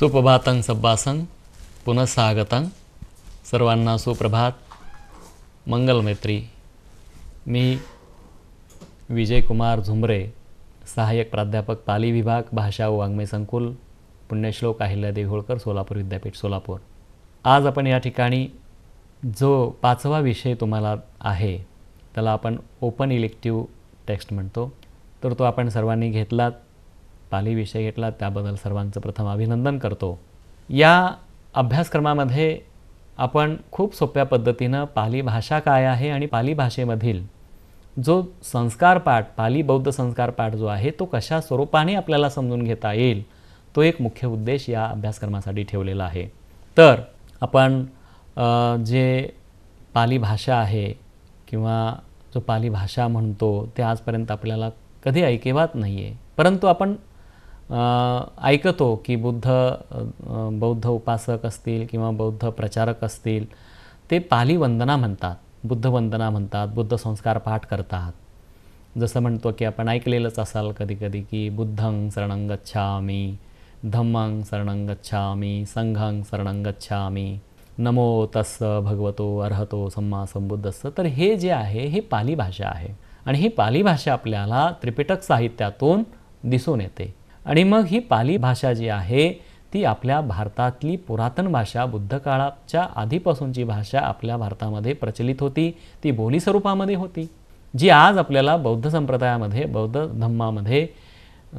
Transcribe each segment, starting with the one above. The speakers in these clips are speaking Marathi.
सुप्रभातं सब्बासं पुनः स्वागतं. सर्वांना सुप्रभात. मंगलमैत्री. मी विजयकुमार झुमरे, सहाय्यक प्राध्यापक पाली विभाग, भाषा व वाङ्मय संकुल, पुण्यश्लोक अहिल्यादेवी होळकर, सोलापूर विद्यापीठ, सोलापूर. आज आपण या ठिकाणी जो 5वा विषय तुम्हाला आहे त्याला आपण ओपन इलेक्टिव्ह टेक्स्ट म्हणतो. तर तो आपण सर्वांनी घेतलात, पाली विषय घेतला, त्याबद्दल सर्वांचं प्रथम अभिनंदन करतो. या अभ्यासक्रमामध्ये आपण खूप सोप्या पद्धतीनं पाली भाषा काय आहे आणि पाली भाषेमधील जो संस्कार पाठ, पाली बौद्ध संस्कार पाठ जो आहे तो कशा स्वरूपाने आपल्याला समजून घेता येईल, तो एक मुख्य उद्देश या अभ्यासक्रमासाठी ठेवलेला आहे. तर आपण जे पाली भाषा आहे किंवा जो पाली भाषा म्हणतो ते आजपर्यंत आपल्याला कधी ऐकेवात नाही आहे, परंतु आपण ऐकतो की बौद्ध उपासक असतील किंवा बौद्ध प्रचारक असतील ते पाली वंदना म्हणतात, बुद्ध वंदना म्हणतात, बुद्ध संस्कार पाठ करतात. जसं म्हणतो की आपण ऐकलेलंच असाल कधी कधी की बुद्धं शरणं गच्छामि, धम्मं शरणं गच्छामि, संघं शरणं गच्छामि, नमो तस्स भगवतो अरहतो सम्मा संबुद्धस्स. तर हे जे आहे हे पाली भाषा आहे आणि ही पाली भाषा आपल्याला त्रिपिटक साहित्यातून दिसून येते. आणि मग ही पाली भाषा जी आहे ती आपल्या भारतातली पुरातन भाषा, बुद्ध काळाच्या आधीपासूनची भाषा आपल्या भारतामध्ये प्रचलित होती. ती बोली स्वरूपामध्ये होती, जी आज आपल्याला बौद्ध संप्रदायामध्ये, बौद्ध धम्मामध्ये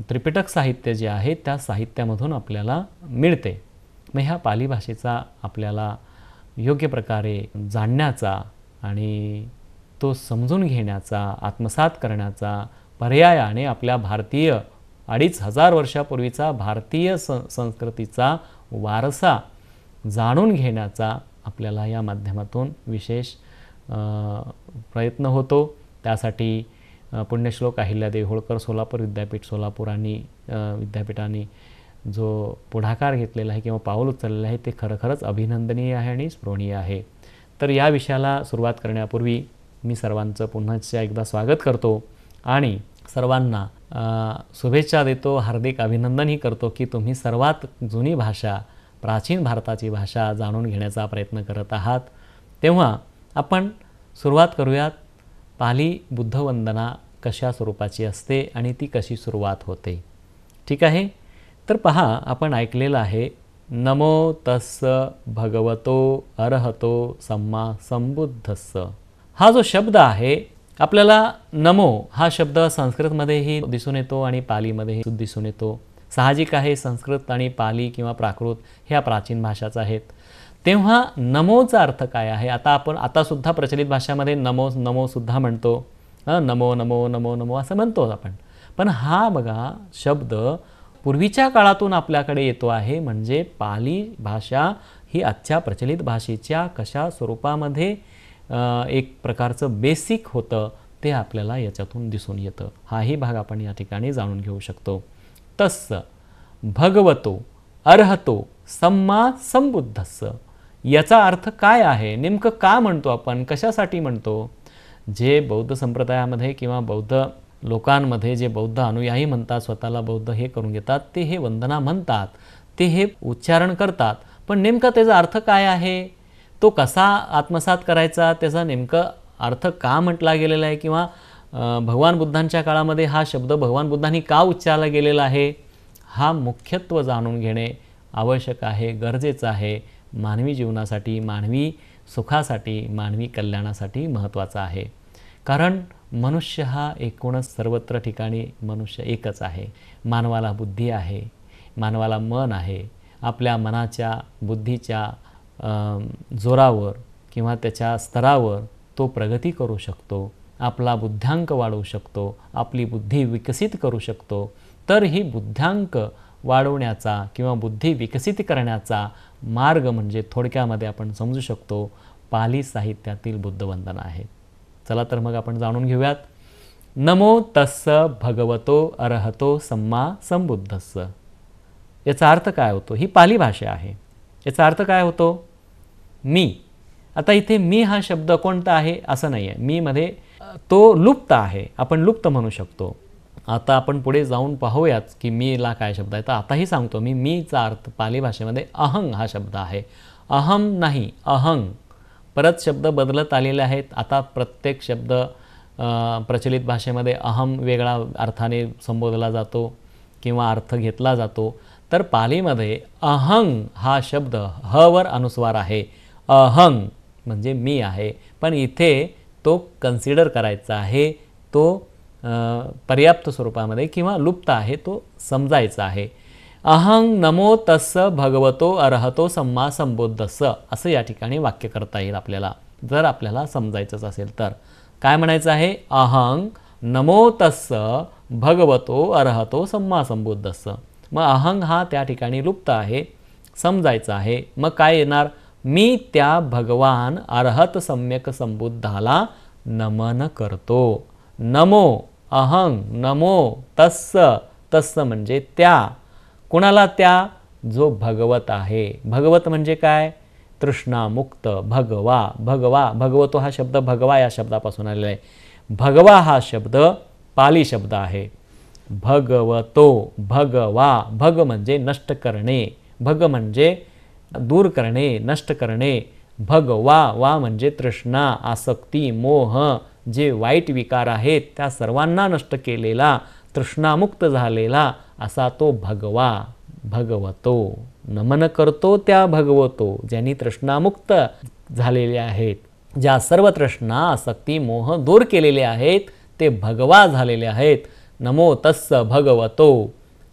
त्रिपिटक साहित्य जे आहे त्या साहित्यामधून आपल्याला मिळते. मग ह्या पाली भाषेचा आपल्याला योग्य प्रकारे जाणण्याचा आणि तो समजून घेण्याचा, आत्मसात करण्याचा, पर्यायाने आपल्या भारतीय 2500 वर्षापूर्वीचा भारतीय संस्कृतीचा वारसा जाणून घेण्याचा आपल्याला या माध्यमातून विशेष प्रयत्न होतो. त्यासाठी पुण्यश्लोक अहिल्यादेवी होळकर, सोलापूर विद्यापीठ, सोलापूर आणि विद्यापीठाने जो पुढाकार घेतलेला आहे किंवा पाऊल उचललेलं आहे ते खरंखरंच अभिनंदनीय आहे आणि स्पृहणीय आहे. तर या विषयाला सुरुवात करण्यापूर्वी मी सर्वांचं पुन्हा एकदा स्वागत करतो आणि सर्वांना शुभेच्छा देतो, हार्दिक अभिनंदनही करतो की तुम्ही सर्वात जुनी भाषा, प्राचीन भारताची भाषा जाणून घेण्याचा प्रयत्न करत आहात. तेव्हा आपण सुरुवात करूयात. पाली बुद्ध वंदना कशा स्वरूपाची असते आणि ती कशी सुरुवात होते. ठीक आहे. तर पहा, आपण ऐकलेलं आहे नमो तस्स भगवतो अरहतो सम्मा संबुद्धस्स. हा जो शब्द आहे आपल्याला नमो हा शब्द संस्कृतमध्येही दिसून येतो आणि पालीमध्येही दिसून येतो. साहजिक आहे, संस्कृत आणि पाली किंवा प्राकृत ह्या प्राचीन भाषाच आहेत. तेव्हा नमोचा अर्थ काय आहे? आपण आतासुद्धा प्रचलित भाषामध्ये नमो सुद्धा म्हणतो. नमो नमो नमो नमो असं म्हणतो आपण. पण हा बघा शब्द पूर्वीच्या काळातून आपल्याकडे येतो आहे. म्हणजे पाली भाषा ही आजच्या प्रचलित भाषेच्या कशा स्वरूपामध्ये एक प्रकारचं बेसिक होतं ते आपल्याला याच्यातून दिसून येतं. हाही भाग आपण या ठिकाणी जाणून घेऊ शकतो. तस्स भगवतो अरहतो सम्मा संबुद्धस्स. याचा अर्थ काय आहे? नेमकं का म्हणतो आपण? कशासाठी म्हणतो? जे बौद्ध संप्रदायामध्ये किंवा बौद्ध लोकांमध्ये जे बौद्ध अनुयायी म्हणतात, स्वतःला बौद्ध हे करून घेतात, ते हे वंदना म्हणतात, ते हे उच्चारण करतात. पण नेमका त्याचा अर्थ काय आहे? तो कसा आत्मसात करायचा? त्याचा नेमकं अर्थ का म्हटला गेलेला आहे? किंवा भगवान बुद्धांच्या काळामध्ये हा शब्द भगवान बुद्धांनी का उच्चारला गेलेला आहे? हा मुख्यत्व जाणून घेणे आवश्यक आहे, गरजेचं आहे. मानवी जीवनासाठी, मानवी सुखासाठी, मानवी कल्याणासाठी महत्त्वाचा आहे. कारण मनुष्य हा एकूणच सर्वत्र ठिकाणी मनुष्य एकच आहे. मानवाला बुद्धी आहे, मानवाला मन आहे. आपल्या मनाच्या, बुद्धीच्या जोरावर किंवा त्याच्या स्तरावर तो प्रगती करू शकतो, आपला बुद्ध्यांक वाढवू शकतो, आपली बुद्धी विकसित करू शकतो. तर ही बुद्ध्यांक वाढवण्याचा किंवा बुद्धी विकसित करण्याचा मार्ग म्हणजे थोडक्यामध्ये आपण समजू शकतो पाली साहित्यातील बुद्ध वंदना आहे. चला तर मग आपण जाणून घेऊयात. नमो तस्स भगवतो अरहतो सम्मा संबुद्धस्स. याचा अर्थ काय होतो? ही पाली भाषा आहे. याचा अर्थ काय होतो? मी. आता इथे मी हा शब्द कोणता आहे असं नाही आहे. मी मध्ये तो लुप्त आहे, आपण लुप्त म्हणू शकतो. आता आपण पुढे जाऊन पाहूयाच की मीला काय शब्द आहे. तर आताही सांगतो मी, मीचा अर्थ पाली भाषेमध्ये अहंग हा शब्द आहे. अहम नाही, अहंग. परत शब्द बदलत आलेले आहेत. आता प्रत्येक शब्द प्रचलित भाषेमध्ये अहम वेगळा अर्थाने संबोधला जातो किंवा अर्थ घेतला जातो. तर पालीमध्ये अहंग हा शब्द ह वर अनुस्वार आहे. अहंग म्हणजे मी आहे, पण इथे तो कन्सिडर करायचा आहे, तो पर्याप्त स्वरूपामध्ये किंवा लुप्त आहे, तो समजायचा आहे. अहं नमो तस्स भगवतो अरहतो सम्मा संबुद्धस्स असं या ठिकाणी वाक्य करता येईल आपल्याला, जर आपल्याला समजायचंच असेल तर. काय म्हणायचं आहे? अहं नमो तस्स भगवतो अरहतो सम्मा संबुद्धस्स. मग अहंग हा त्या ठिकाणी लुप्त आहे, समजायचं आहे. मग काय येणार? मी त्या भगवान अरहत सम्यक संबुद्धाला नमन करतो. नमो अहं नमो तस्स, तस्स म्हणजे त्या. कुणाला? त्या जो भगवत आहे. भगवत म्हणजे काय? तृष्णामुक्त. भगवा, भगवा, भगवतो हा शब्द भगवा या शब्दापासून आलेला आहे. भगवा हा शब्द पाली शब्द आहे. भगवतो, भगवा, भग म्हणजे नष्ट करणे, भग म्हणजे दूर करणे, नष्ट करणे. भगवा, वा म्हणजे तृष्णा, आसक्ती, मोह, जे वाईट विकार आहेत त्या सर्वांना नष्ट केलेला, तृष्णामुक्त झालेला असा तो भगवा. भगवतो नमन करतो त्या भगवतो ज्यांनी तृष्णामुक्त झालेले आहेत, ज्या सर्व तृष्णा आसक्ती मोह दूर केलेले आहेत, ते भगवा झालेले आहेत. नमो तस्स भगवतो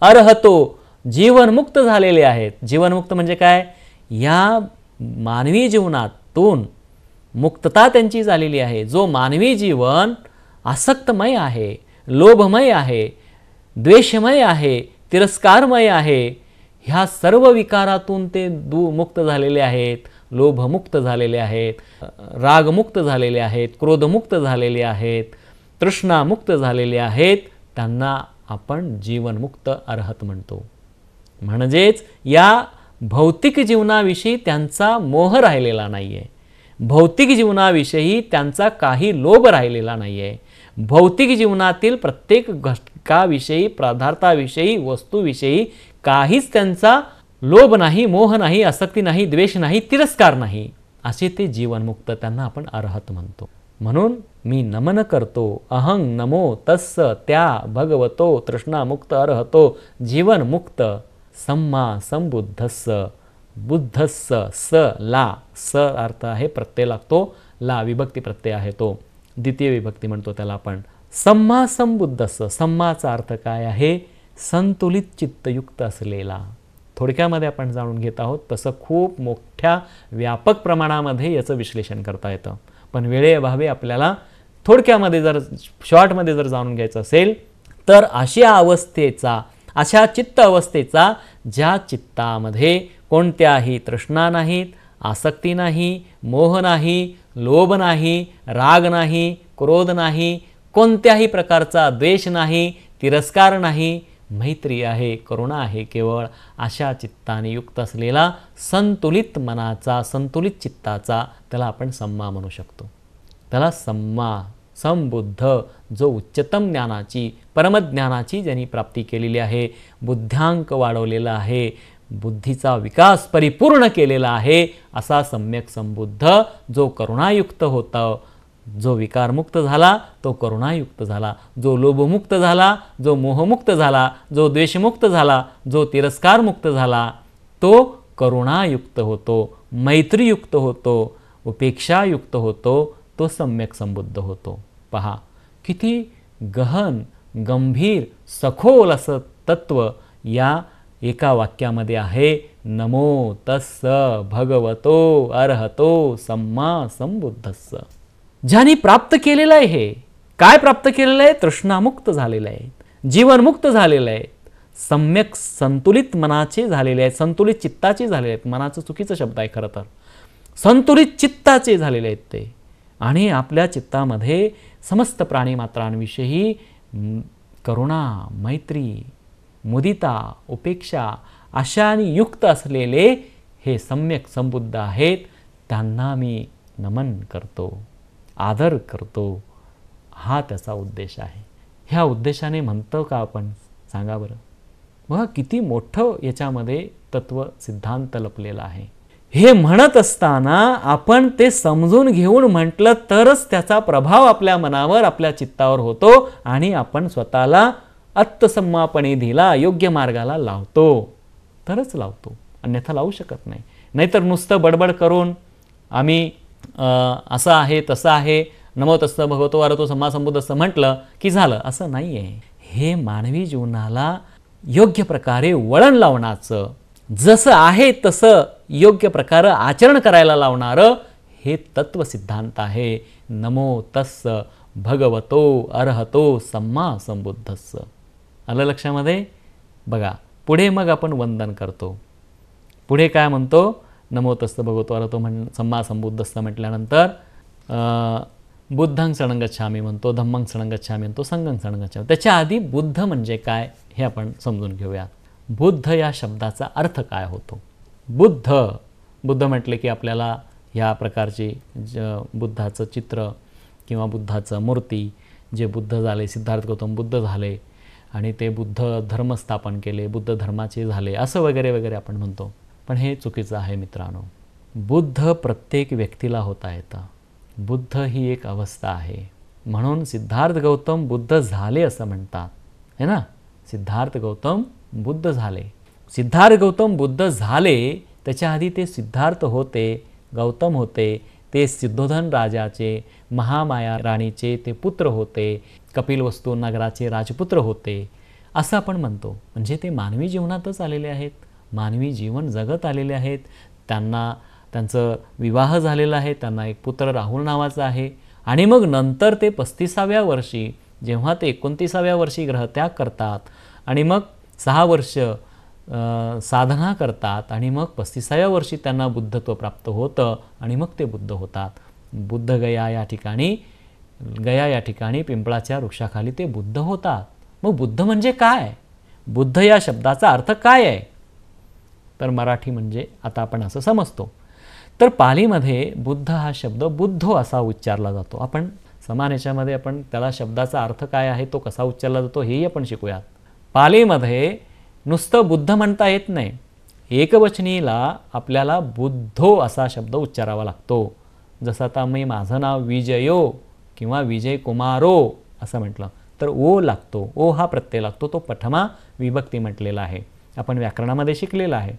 अरहतो, जीवनमुक्त झालेले आहेत. जीवनमुक्त म्हणजे काय? या मानवी जीवनातून मुक्तता त्यांची झालेली आहे. जो मानवी जीवन आसक्तमय आहे, लोभमय आहे, द्वेषमय आहे, तिरस्कारमय आहे, ह्या सर्व विकारातून ते मुक्त झालेले आहेत. लोभमुक्त झालेले आहेत, रागमुक्त झालेले आहेत, क्रोधमुक्त झालेले आहेत, तृष्णामुक्त झालेले आहेत. त्यांना आपण जीवनमुक्त अरहत म्हणतो. म्हणजेच या भौतिक जीवनाविषयी त्यांचा मोह राहिलेला नाही आहे. भौतिक जीवनाविषयी त्यांचा काही लोभ राहिलेला नाही आहे. भौतिक जीवनातील प्रत्येक घटकाविषयी, पदार्थाविषयी, वस्तूविषयी काहीच त्यांचा लोभ नाही, मोह नाही, आसक्ती नाही, द्वेष नाही, तिरस्कार नाही. असे ते जीवनमुक्त, त्यांना आपण अरहत म्हणतो. म्हणून मी नमन करतो. अहं नमो तस्स त्या भगवतो तृष्णामुक्त अरहतो जीवनमुक्त सम्मा संबुद्धस्स. बुद्धस्स, स ला, स अर्थ आहे प्रत्यय लागतो, ला विभक्ती प्रत्यय आहे, तो द्वितीय विभक्ती म्हणतो त्याला आपण. सम्मा संबुद्धस्स, सम्माचा अर्थ काय आहे? संतुलित चित्तयुक्त असलेला. थोडक्यामध्ये आपण जाणून घेत आहोत, तसं खूप मोठ्या व्यापक प्रमाणामध्ये याचं विश्लेषण करता येतं, पण वेळेअभावी आपल्याला थोडक्यामध्ये जर शॉर्टमध्ये जर जाणून घ्यायचं असेल तर अशा अवस्थेचा, अशा चित्त अवस्थेचा ज्या चित्तामध्ये कोणत्याही तृष्णा नाहीत, आसक्ती नाही, मोह नाही, लोभ नाही, राग नाही, क्रोध नाही, कोणत्याही प्रकारचा द्वेष नाही, तिरस्कार नाही, मैत्री आहे, करुणा आहे, केवळ अशा चित्ताने युक्त असलेला संतुलित मनाचा, संतुलित चित्ताचा त्याला आपण सम्मा म्हणू शकतो. त्याला सम्मा संबुद्ध, जो उच्चतम ज्ञानाची, परमज्ञानाची ज्यांनी प्राप्ती केलेली आहे, बुद्ध्यांक वाढवलेला आहे, बुद्धीचा विकास परिपूर्ण केलेला आहे, असा सम्यक संबुद्ध जो करुणायुक्त होता, जो विकारमुक्त झाला तो करुणायुक्त झाला, जो लोभमुक्त झाला, जो मोहमुक्त झाला, जो द्वेषमुक्त झाला, जो तिरस्कारमुक्त झाला, तो करुणायुक्त होतो, मैत्रीयुक्त होतो, उपेक्षायुक्त होतो, तो सम्यक संबुद्ध होतो. पहा किती गहन, गंभीर, सखोल असं तत्व या एका वाक्यामध्ये आहे. नमो तस्स भगवतो अरहतो सम्मा संबुद्धस्स. ज्यांनी प्राप्त केलेलं आहे, हे काय प्राप्त केलेलं आहे? तृष्णामुक्त झालेलं आहे, जीवनमुक्त झालेलं आहे, सम्यक संतुलित मनाचे झालेले आहेत, संतुलित चित्ताचे झालेले आहेत. मनाचं चुकीचा शब्द आहे खरं तर, संतुलित चित्ताचे झालेले आहेत ते. आणि आपल्या चित्तामध्ये समस्त प्राणीमात्रांविषयी करुणा, मैत्री, मुदिता, उपेक्षा अशाने युक्त असलेले हे सम्यक संबुद्ध आहेत. त्यांना मी नमन करतो, आदर करतो, हा त्याचा उद्देश आहे. ह्या उद्देशाने म्हणतो का आपण? सांगा बरं. बघा किती मोठं याच्यामध्ये तत्व सिद्धांत लपलेला आहे. हे म्हणत असताना आपण ते समजून घेऊन म्हटलं तरच त्याचा प्रभाव आपल्या मनावर, आपल्या चित्तावर होतो आणि आपण स्वतःला आत्मसंमापनिधीला, योग्य मार्गाला लावतो. तरच लावतो, अन्यथा लावू शकत नाही. नाहीतर नुसतं बडबड करून आम्ही असं आहे तसं आहे, नमो तस्स भगवतो अरहतो सम्मा संबुद्धस्स म्हटलं की झालं, असं नाही आहे. हे मानवी जीवनाला योग्य प्रकारे वळण लावण्याचं, जसं आहे तसं योग्य प्रकारे आचरण करायला लावणारं हे तत्वसिद्धांत आहे. नमो तस्स भगवतो अरहतो सम्मा संबुद्धस्स. आलं लक्षामध्ये? बघा पुढे मग आपण वंदन करतो. पुढे काय म्हणतो? नमो तस्स भगवतो अरहतो सम्मा संबुद्धस्स म्हटल्यानंतर बुद्धं शरणं गच्छामि म्हणतो, धम्मं शरणं गच्छामि म्हणतो, संघं शरणं गच्छामि. त्याच्या आधी बुद्ध म्हणजे काय हे आपण समजून घेऊया. बुद्ध या शब्दाचा अर्थ काय होतो? बुद्ध म्हटले की आपल्याला ह्या प्रकारची बुद्धाचं चित्र किंवा बुद्धाचं मूर्ती, जे बुद्ध झाले, सिद्धार्थ गौतम बुद्ध झाले आणि ते बुद्ध धर्म स्थापन केले, बुद्ध धर्माचे झाले, असं वगैरे वगैरे आपण म्हणतो. पण हे चुकीचं आहे मित्रांनो. बुद्ध प्रत्येक व्यक्तीला होता येतं. बुद्ध ही एक अवस्था आहे. म्हणून सिद्धार्थ गौतम बुद्ध झाले असं म्हणतात, है ना? सिद्धार्थ गौतम बुद्ध झाले. सिद्धार्थ गौतम बुद्ध झाले त्याच्या आधी ते सिद्धार्थ होते, गौतम होते. ते सिद्धोधन राजाचे, महामाया राणीचे ते पुत्र होते, कपिलवस्तू नगराचे राजपुत्र होते, असं आपण म्हणतो. म्हणजे ते मानवी जीवनातच आलेले आहेत, मानवी जीवन जगत आलेले आहेत. त्यांचं विवाह झालेला आहे, त्यांना एक पुत्र राहुल नावाचा आहे. आणि मग नंतर ते 35व्या वर्षी, जेव्हा ते 29व्या वर्षी ग्रहत्याग करतात आणि मग 6 वर्ष साधना करतात आणि मग 35व्या वर्षी त्यांना बुद्धत्व प्राप्त होतं आणि मग ते बुद्ध होतात. बुद्ध गया या ठिकाणी पिंपळाच्या वृक्षाखाली ते बुद्ध होतात. मग बुद्ध म्हणजे काय? बुद्ध या शब्दाचा अर्थ काय आहे? तर मराठी म्हणजे आता आपण असं समजतो. तर पालीमध्ये बुद्ध हा शब्द बुद्धो असा उच्चारला जातो. आपण समान याच्यामध्ये आपण त्याला शब्दाचा अर्थ काय आहे, तो कसा उच्चारला जातो हेही आपण शिकूयात. पालीमध्ये नुसतं बुद्ध म्हणता येत नाही. एकवचनीला आपल्याला बुद्धो असा शब्द उच्चारावा लागतो. जसं आता मी माझं नाव विजयो किंवा विजय कुमारो असं म्हटलं तर ओ लागतो. ओ हा प्रत्यय लागतो. तो प्रथमा विभक्ती म्हटलेला आहे, आपण व्याकरणामध्ये शिकलेला आहे.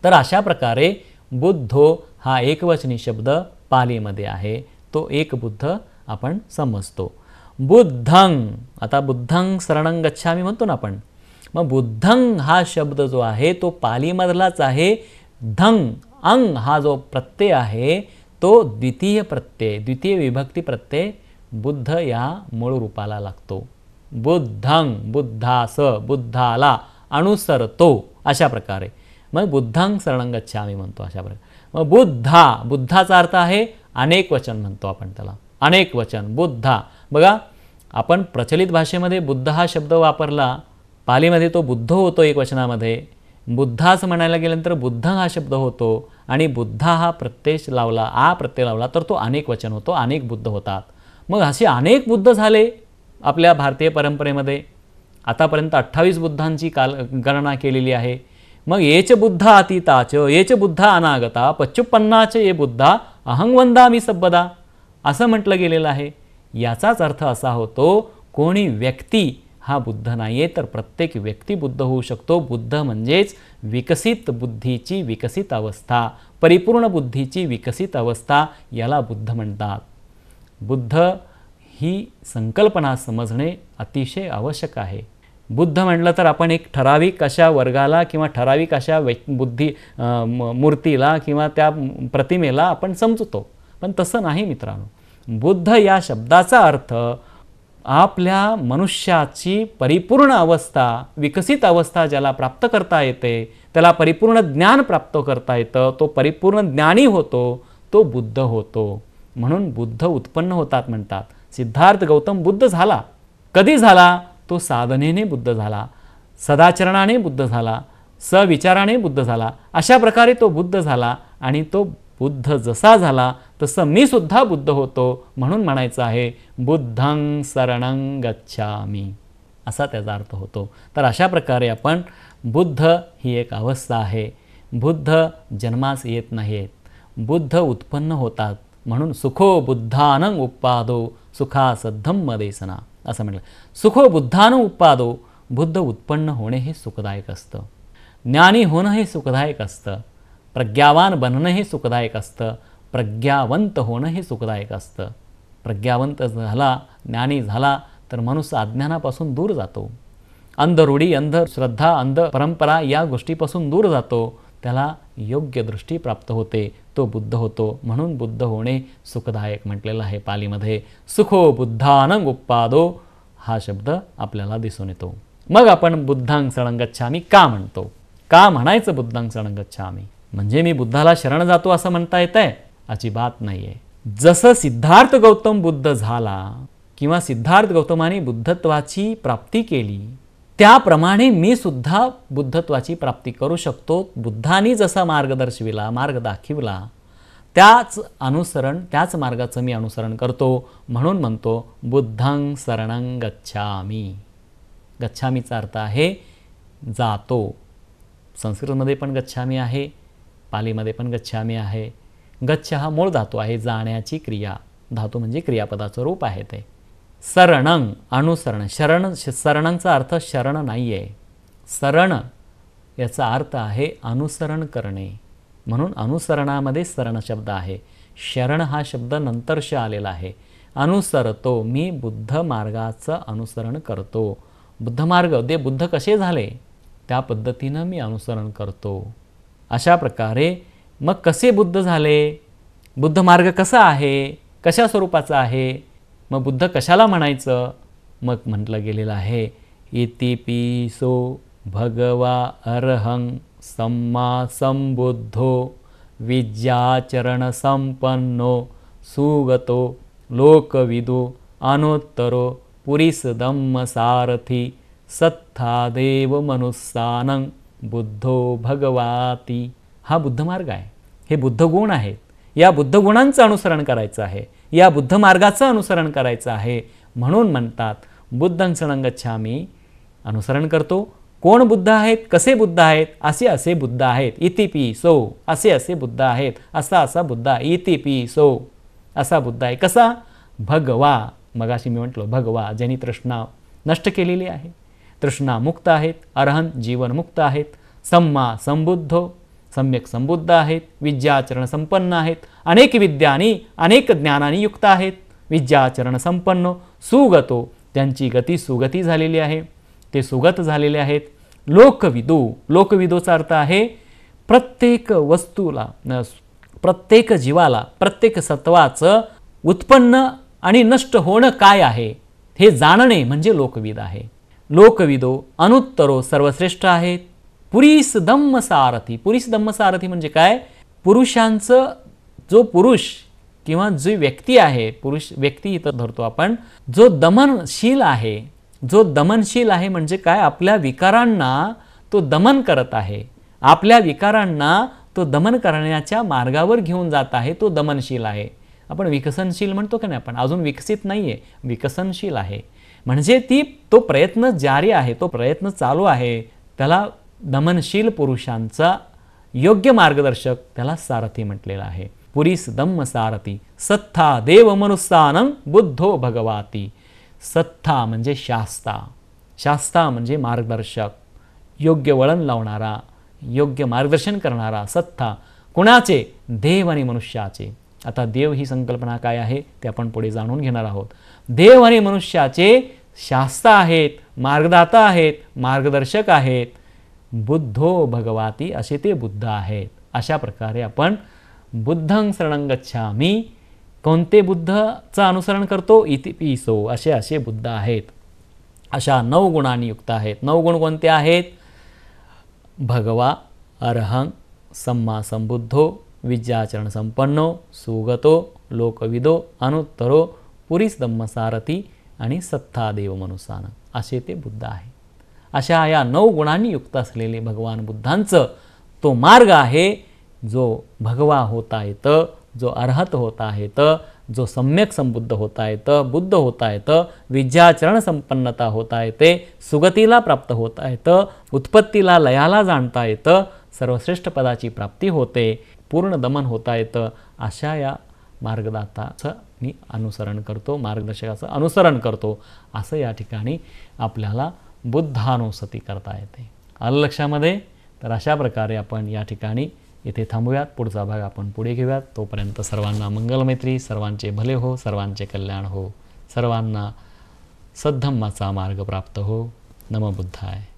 तर अशा प्रकारे बुद्धो हा एकवचनी शब्द पालीमध्ये आहे. तो एक बुद्ध आपण समजतो. बुद्धं, आता बुद्धं शरणं गच्छामि म्हणतो ना आपण. मग बुद्धं हा शब्द जो आहे तो पालीमधलाच आहे. धं अंग हा जो प्रत्यय आहे तो द्वितीय प्रत्यय, द्वितीय विभक्ती प्रत्यय बुद्ध या मूळ रूपाला लागतो. बुद्धं, बुद्धास, बुद्धाला अनुसरतो, अशा प्रकारे. मग बुद्धं शरणं गच्छामि म्हणतो अशा प्रकारे. मग बुद्धाचा अर्थ आहे अनेक वचन म्हणतो आपण त्याला, अनेक वचन बुद्धा. बघा आपण प्रचलित भाषेमध्ये बुद्ध हा शब्द वापरला, पालीमध्ये तो बुद्ध होतो एक वचनामध्ये. बुद्धाच म्हणायला गेल्यानंतर बुद्ध हा शब्द होतो आणि बुद्धा हा प्रत्यय लावला तर तो अनेक वचन होतो, अनेक बुद्ध होतात. मग असे अनेक बुद्ध झाले आपल्या भारतीय परंपरेमध्ये. आतापर्यंत 28 बुद्धांची गणना केलेली आहे. मग येच बुद्धा अतीताच, येच बुद्धा अनागता, पच्चुपन्नाच ये बुद्धा अहं वंदामि सब्बदा असं म्हटलं गेलेलं आहे. याचाच अर्थ असा होतो कोणी व्यक्ती हा बुद्ध नाही आहे, तर प्रत्येक व्यक्ती बुद्ध होऊ शकतो. बुद्ध म्हणजेच विकसित बुद्धीची विकसित अवस्था, परिपूर्ण बुद्धीची विकसित अवस्था, याला बुद्ध म्हणतात. बुद्ध ही संकल्पना समजणे अतिशय आवश्यक आहे. बुद्ध म्हटलं तर आपण एक ठराविक अशा वर्गाला किंवा ठराविक अशा मूर्तीला किंवा त्या प्रतिमेला आपण समजतो, पण तसं नाही मित्रांनो. बुद्ध या शब्दाचा अर्थ आपल्या मनुष्याची परिपूर्ण अवस्था, विकसित अवस्था ज्याला प्राप्त करता येते, त्याला परिपूर्ण ज्ञान प्राप्त करता येतं, तो परिपूर्ण ज्ञानी होतो, तो बुद्ध होतो. म्हणून बुद्ध उत्पन्न होतात म्हणतात. सिद्धार्थ गौतम बुद्ध झाला. कधी झाला? तो साधनेने बुद्ध झाला, सदाचरणाने बुद्ध झाला, सविचाराने बुद्ध झाला. अशा प्रकारे तो बुद्ध झाला आणि तो बुद्ध जसा झाला तसं मी सुद्धा बुद्ध होतो. म्हणून म्हणायचं आहे बुद्धं शरणं गच्छामि. असा त्याचा अर्थ होतो. तर अशा प्रकारे आपण बुद्ध ही एक अवस्था आहे. बुद्ध जन्मास येत नाहीत, बुद्ध उत्पन्न होतात. म्हणून सुखो बुद्धानं उपादो सुखासद्धम्म देसना असं म्हटलं. सुखो बुद्धानं उपादो, बुद्ध उत्पन्न होणे हे सुखदायक असतं, ज्ञानी होणं हे सुखदायक असतं, प्रज्ञावान बनणं हे सुखदायक असतं, प्रज्ञावंत होणं हे सुखदायक असतं. प्रज्ञावंत झाला, ज्ञानी झाला तर मनुष्य अज्ञानापासून दूर जातो. अंधरूढी, अंधश्रद्धा, अंध परंपरा या गोष्टीपासून दूर जातो. त्याला योग्य दृष्टी प्राप्त होते, तो बुद्ध होतो. म्हणून बुद्ध होणे सुखदायक म्हटलेलं आहे पालीमध्ये. सुखो बुद्धानं उपादो हा शब्द आपल्याला दिसून येतो. मग आपण बुद्धां शरणं गच्छामि का म्हणतो? का म्हणायचं बुद्धां शरणं गच्छामि? म्हणजे मी बुद्धाला शरण जातो असं म्हणता येतंय? अजिबात नाही आहे. जसं सिद्धार्थ गौतम बुद्ध झाला किंवा सिद्धार्थ गौतमाने बुद्धत्वाची प्राप्ती केली, त्याप्रमाणे मी सुद्धा बुद्धत्वाची प्राप्ती करू शकतो. बुद्धांनी जसा मार्ग दर्शविला, मार्ग दाखविला, त्याच मार्गाचं मी अनुसरण करतो. म्हणून म्हणतो बुद्धां शरणं गच्छामि. गच्छामीचा अर्थ आहे जातो. संस्कृतमध्ये पण गच्छामी आहे, पालीमध्ये पण गच्छामी आहे. गच्छ हा मूळ धातू आहे, जाण्याची क्रिया. धातू म्हणजे क्रियापदाचं रूप आहे ते. शरणं अनुसरण. शरणंचा अर्थ शरण नाही आहे. शरण याचा अर्थ आहे अनुसरण करणे. म्हणून अनुसरणामध्ये शरण शब्द आहे. शरण हा शब्द नंतरश आलेला आहे. अनुसरतो, मी बुद्ध मार्गाचं अनुसरण करतो. बुद्ध मार्ग, ते बुद्ध कसे झाले त्या पद्धतीनं मी अनुसरण करतो. अशा प्रकारे मग कसे बुद्ध झाले, बुद्ध मार्ग कसा आहे, कशा स्वरूपाचा आहे, मग बुद्ध कशाला म्हणायचं? मग म्हटलं गेलेलं आहे इतिपिसो भगवा अरहं सम्मा संबुद्धो विद्याचरण संपन्नो सुगतो लोकविदो अनुत्तरो पुरीसदम्म सारथी सत्थादेव मनुस्सानं बुद्धो भगवाती. हा बुद्ध मार्ग आहे. हे बुद्ध गुण आहेत. या बुद्ध गुणांचं अनुसरण करायचं आहे, या बुद्ध मार्गाचं अनुसरण करायचं आहे. म्हणून म्हणतात बुद्धं शरणं गच्छामि, अनुसरण करतो. कोण बुद्ध आहेत, कसे बुद्ध आहेत? असे बुद्ध आहेत. इतिपिसो, असे बुद्ध आहेत. असा बुद्ध, इतिपिसो असा बुद्ध आहे. कसा? भगवा. मगाशी मी म्हटलो भगवा, ज्यांनी तृष्णा नष्ट केलेली आहे, तृष्णा मुक्त आहेत. अरहंत, जीवन मुक्त आहेत. सम्मा संबुद्धो, सम्यक संबुद्ध आहेत. विद्याचरण संपन्न आहेत. अनेक विद्यानी, अनेक ज्ञानानी युक्त आहेत. विद्याचरण संपन्न. सुगतो, त्यांची गती सुगती झालेली आहे, ते सुगत झालेले आहेत. लोकविदो, लोकविदोचा अर्थ आहे प्रत्येक वस्तूला, प्रत्येक जीवाला, प्रत्येक सत्वाचं उत्पन्न आणि नष्ट होणं काय आहे हे जाणणे म्हणजे लोकविद आहे. लोकविदो अनुत्तरो, सर्वश्रेष्ठ आहेत. पुरीस धम्म सारथी. पुरीस धम्म सारथी म्हणजे काय? पुरुषांचं, जो पुरुष किंवा जी व्यक्ती आहे, पुरुष व्यक्ती इथं धरतो आपण, जो दमनशील आहे, जो दमनशील आहे म्हणजे काय? आपल्या विकारांना तो दमन करत आहे, आपल्या विकारांना तो दमन करण्याच्या मार्गावर घेऊन जात आहे, तो दमनशील आहे. आपण विकसनशील म्हणतो का नाही, आपण अजून विकसित नाही आहे, विकसनशील आहे. म्हणजे तो प्रयत्न जारी आहे, तो प्रयत्न चालू आहे. त्याला दमनशील पुरुषांचा योग्य मार्गदर्शक, त्याला सारथी म्हटलेला आहे. पुरीस दम्म सारथी. सत्था देव मनुस्सानं बुद्धो भगवाती. सत्था म्हणजे शास्ता, शास्ता म्हणजे मार्गदर्शक, योग्य वळण लावणारा, योग्य मार्गदर्शन करणारा. सत्था कोणाचे? देव आणि मनुष्याचे. आता देव ही संकल्पना काय आहे ते आपण पुढे जाणून घेणार आहोत. देव आणि मनुष्याचे शास्ता आहेत, मार्गदाता आहेत, मार्गदर्शक आहेत. बुद्धो भगवाती, असे ते बुद्ध आहेत. अशा प्रकारे आपण बुद्धं शरणं गच्छामि, कोणते बुद्धचं अनुसरण करतो? इतिपिसो, असे बुद्ध आहेत. अशा 9 गुणांनी युक्त आहेत. 9 गुण कोणते आहेत? भगवा, अरहं, सम्मा संबुद्धो, विद्याचरण संपन्नो, सुगतो, लोकविदो, अनुत्तरो, पुरीस धम्मसारथी आणि सत्तादेव मनुसानं, असे ते बुद्ध आहेत. अशा या 9 गुणांनी युक्त असलेले भगवान बुद्धांचं तो मार्ग आहे जो भगवा होता येतं, जो अर्हत होता येतं, जो सम्यक संबुद्ध होता येतं, बुद्ध होता येतं, विद्याचरण संपन्नता होता येते, सुगतीला प्राप्त होता येतं, उत्पत्तीला लयाला जाणता येतं, सर्वश्रेष्ठ पदाची प्राप्ती होते, पूर्ण दमन होता येतं, अशा या मार्गदाताचं मी अनुसरण करतो, मार्गदर्शकाचं अनुसरण करतो, असं या ठिकाणी आपल्याला बुद्धानुसती करता येते. आलं लक्षामध्ये? तर अशा प्रकारे आपण या ठिकाणी इथे थांबूयात. पुढचा भाग आपण पुढे घेऊयात. तोपर्यंत सर्वांना मंगलमैत्री, सर्वांचे भले हो, सर्वांचे कल्याण हो, सर्वांना सद्धम्माचा मार्ग प्राप्त हो. नमो बुद्धाय.